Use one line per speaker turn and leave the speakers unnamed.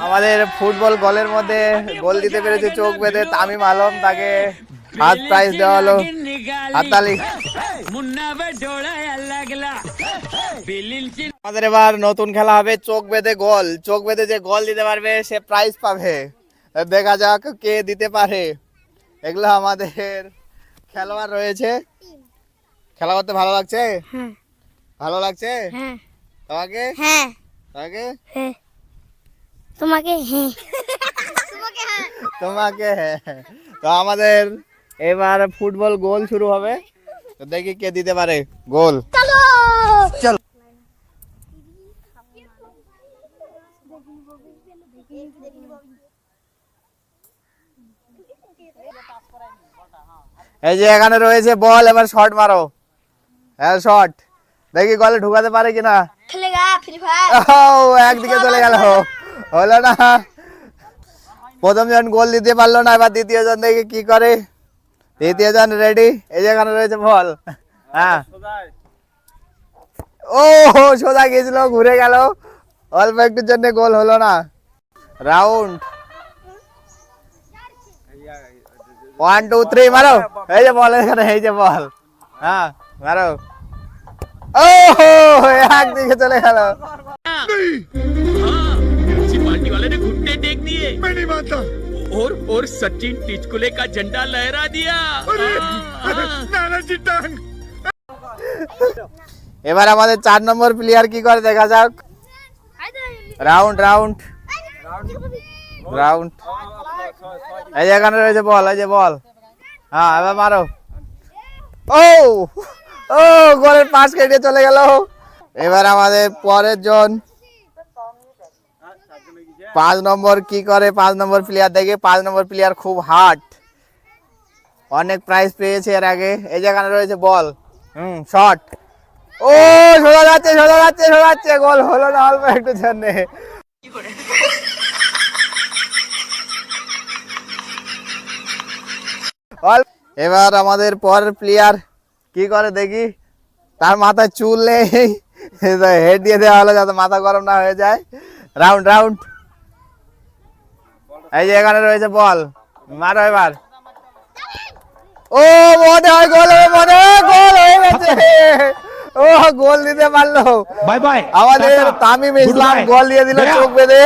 আমাদের ফুটবল গোলের মধ্যে গোল দিতে পেরেছে চোখ বেঁধে তামিম আলম, তাকে ফার্স্ট প্রাইজ দেওয়া হলো, হাততালি। আমাদের এবার নতুন খেলা হবে চোখ বেঁধে গোল। চোখ বেঁধে যে গোল দিতে পারবে সে প্রাইজ পাবে। দেখা যাক কে দিতে পারে। এগুলো আমাদের খেলোয়াড় রয়েছে। খেলা করতে ভালো লাগছে? ভালো লাগছে তোমাকে? তোমাকে
তোমাকে
তোমাকে তো আমাদের এবার ফুটবল গোল শুরু হবে, তো দেখি কে দিতে পারে গোল। চলো চলো। এই যে এখানে রয়েছে বল, এবার শট মারো। হ্যাঁ শট, দেখি গলে ঢুকাতে পারে কিনা। একদিকে চলে গেল, হলো না। প্রথম জন গোল দিতে পারলো না, এবার দ্বিতীয় জন দেখি কি করে। তৃতীয় জন রেডি, এই যে এখানে রয়েছে বল। হ্যাঁ ও সোজা গেছিল, ঘুরে গেল, অল্প একটুর জন্য গোল হলো না। রাউন্ড 1 2 3 মারো। এই যে বল, এখানে এই যে বল। হ্যাঁ মারো। ও একদিকে চলে গেল।
पार्टी वाले ने घुटने टेक दिए। मैं नहीं मानता। और सचिन टिचकुले का झंडा लहरा दिया।
এবার আমাদের 4 নম্বর প্লেয়ার কি করে দেখা যাক। রাউন্ড রাউন্ড রাউন্ড, এই যে এখানে রয়েছে বল, এই যে বল। হ্যাঁ এবার মারো। ও ও গোলের পাশ কেটে চলে গেল। এবার আমাদের পরের জন 5 নম্বর কি করে। 5 নম্বর প্লেয়ার দেখে, 5 নম্বর প্লেয়ার খুব হার্ড, অনেক প্রাইজ পেয়েছে এর আগে। এই যেখানে রয়েছে বল। শট। ও সোজা যাচ্ছে সোজা যাচ্ছে সোজা যাচ্ছে, গোল হলো না অল্প একটু জন্যে। এবার আমাদের পরের প্লেয়ার কি করে দেখি। তার মাথায় চুল নেই, হেড দিয়ে দেওয়া হলো যাতে মাথা গরম না হয়ে যায়। রাউন্ড রাউন্ড, এই যে এখানে রয়েছে বল, মারো এবার। ও মনে হয় গোল হবে, মনে হয় গোল হয়ে গেছে। ও গোল দিতে পারলো।
Bye bye.
আমাদের তামিম ইসলাম গোল দিয়ে দিল চোখ বেঁধে।